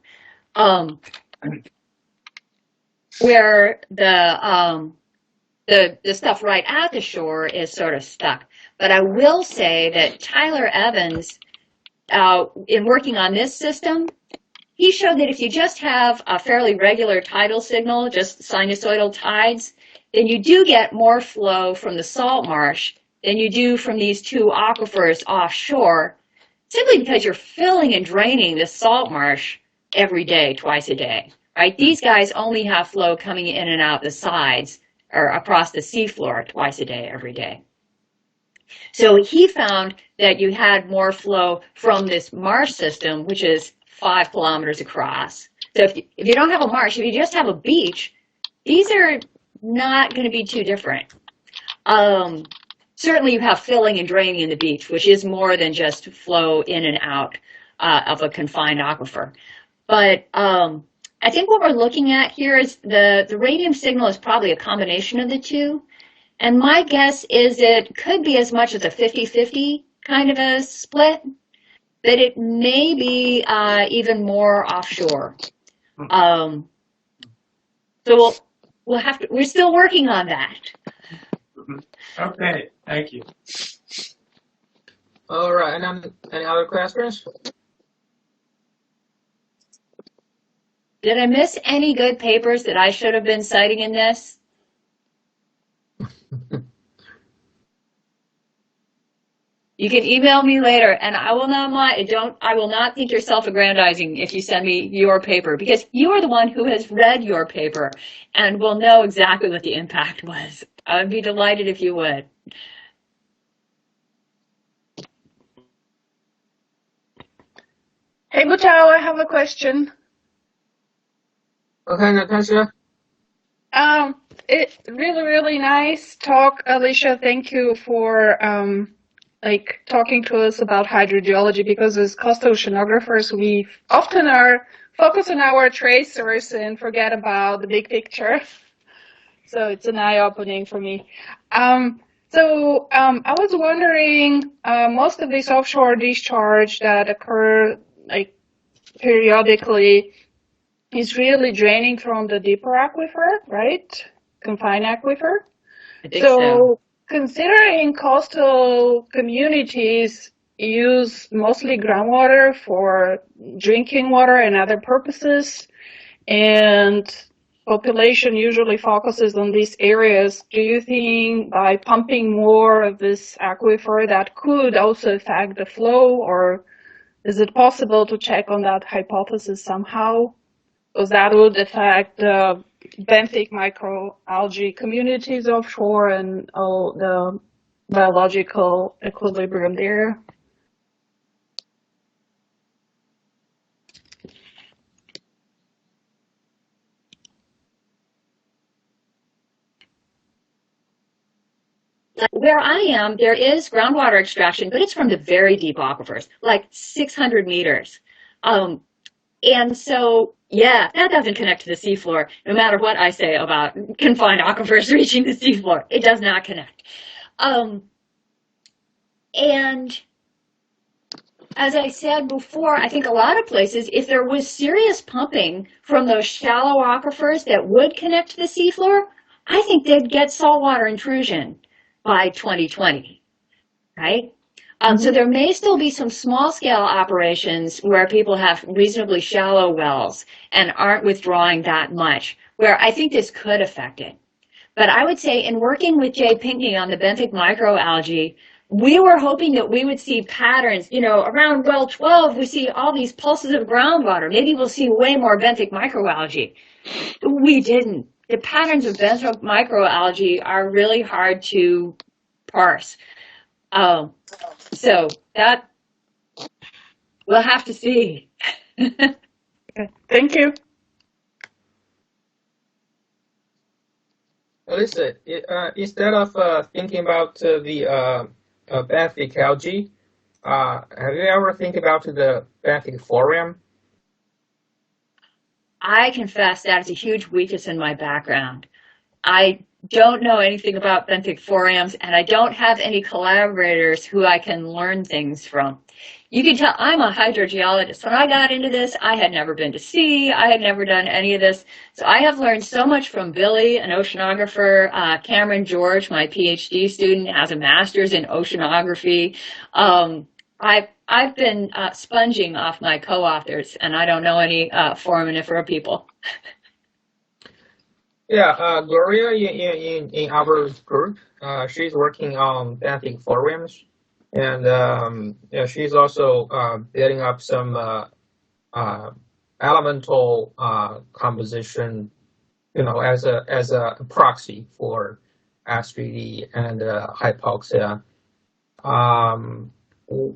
where the stuff right at the shore is sort of stuck. But I will say that Tyler Evans, in working on this system, he showed that if you just have a fairly regular tidal signal, just sinusoidal tides, then you do get more flow from the salt marsh than you do from these two aquifers offshore, simply because you're filling and draining the salt marsh every day, twice a day, right? These guys only have flow coming in and out the sides or across the seafloor twice a day, every day. So he found that you had more flow from this marsh system, which is 5 kilometers across. So if you don't have a marsh, if you just have a beach, these are not going to be too different. Certainly you have filling and draining in the beach, which is more than just flow in and out of a confined aquifer. But I think what we're looking at here is the radium signal is probably a combination of the two. And my guess is it could be as much as a 50-50 kind of a split, that it may be even more offshore. So we'll have to, we're still working on that. Okay, thank you. All right, and any other questions? Did I miss any good papers that I should have been citing in this? You can email me later, and I will not I will not think you're self-aggrandizing if you send me your paper, because you are the one who has read your paper and will know exactly what the impact was. I would be delighted if you would. Hey, Butao, I have a question. Okay, Natasha. It really nice talk, Alicia. Thank you for talking to us about hydrogeology, because as coastal oceanographers, we often are focused on our tracers and forget about the big picture. So it's an eye-opening for me. I was wondering, most of this offshore discharge that occur periodically is really draining from the deeper aquifer, right? Confined aquifer. I think so. Considering coastal communities use mostly groundwater for drinking water and other purposes, and population usually focuses on these areas, do you think by pumping more of this aquifer that could also affect the flow, or is it possible to check on that hypothesis somehow? Because that would affect the benthic microalgae communities offshore and all the biological equilibrium there. Where I am, there is groundwater extraction, but it's from the very deep aquifers, like 600 meters. And so, yeah, that doesn't connect to the seafloor, no matter what I say about confined aquifers reaching the seafloor. It does not connect. And as I said before, I think a lot of places, if there was serious pumping from those shallow aquifers that would connect to the seafloor, I think they'd get saltwater intrusion by 2020, right? So there may still be some small-scale operations where people have reasonably shallow wells and aren't withdrawing that much, where I think this could affect it. But I would say in working with Jay Pinkney on the benthic microalgae, we were hoping that we would see patterns, around well 12, we see all these pulses of groundwater. Maybe we'll see way more benthic microalgae. We didn't. The patterns of benthic microalgae are really hard to parse. So that we'll have to see. Okay. Thank you. Alicia, instead of thinking about the benthic algae, have you ever think about the benthic forum? I confess that is a huge weakness in my background. I don't know anything about benthic forams, and I don't have any collaborators who I can learn things from. You can tell I'm a hydrogeologist. When I got into this, I had never been to sea. I had never done any of this. So I have learned so much from Billy, an oceanographer. Cameron George, my PhD student, has a master's in oceanography. I've been sponging off my co-authors, and I don't know any foraminifera people. Yeah, Gloria in our group, she's working on benthic forums, and she's also building up some elemental composition, as a proxy for SGD and hypoxia.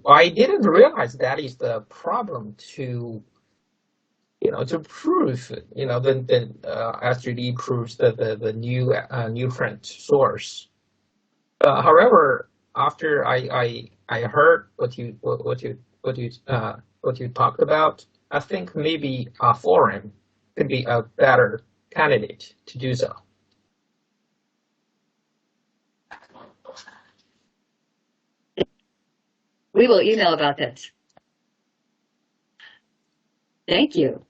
I didn't realize that is the problem to prove, the SGD proves the new nutrient source. However, after I heard what you talked about, I think maybe a forum could be a better candidate to do so. We will email about this. Thank you.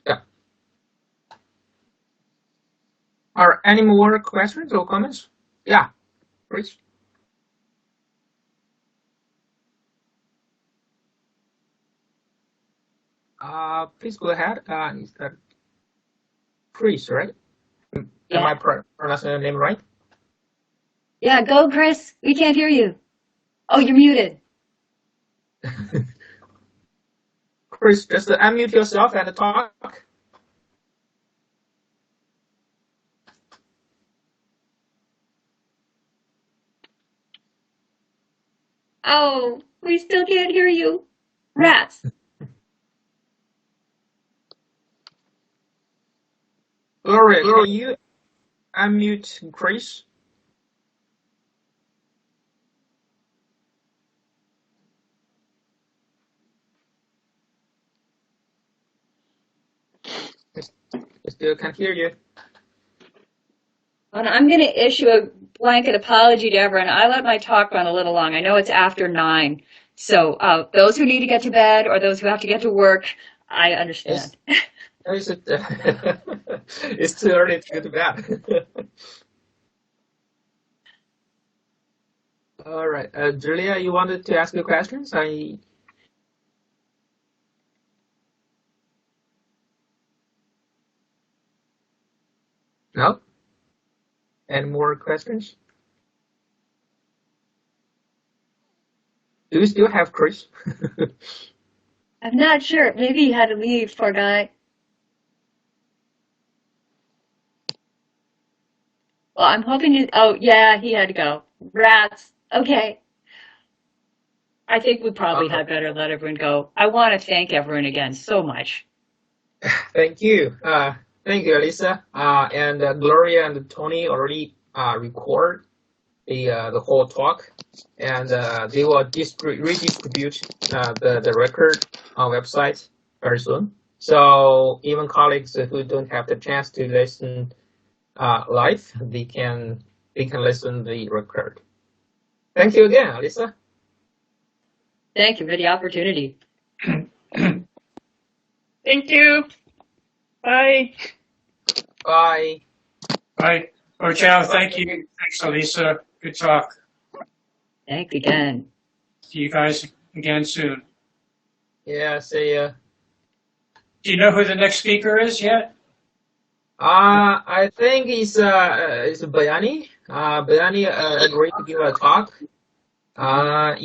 Yeah. Are any more questions or comments? Yeah, please. Please go ahead. Is that Chris, right? Yeah. Am I pronouncing your name right? Yeah, go, Chris. We can't hear you. Oh, you're muted. Chris, just unmute yourself and talk. Oh, we still can't hear you. Rats. Gloria, can you unmute Chris? I still can't hear you. And I'm going to issue a blanket apology to everyone. I let my talk run a little long. I know it's after 9. So those who need to get to bed or those who have to get to work, I understand. It's too early to go to bed. All right. Julia, you wanted to ask your questions? No? Any more questions? Do you still have Chris? I'm not sure. Maybe he had to leave, poor guy. Well, I'm hoping to. Oh, yeah, he had to go. Rats. Okay. I think we probably had better let everyone go. I want to thank everyone again so much. Thank you. Thank you, Alicia. And Gloria and Tony already record the whole talk, and they will redistribute the record on website very soon. So even colleagues who don't have the chance to listen live, they can listen the record. Thank you again, Alicia. Thank you for the opportunity. Thank you. Bye. Bye. Bye. Oh, ciao. Thank you. Thanks, Alicia. Good talk. Thanks again. See you guys again soon. Yeah, see ya. Do you know who the next speaker is yet? I think it's Bayani. Bayani agreed to give a talk.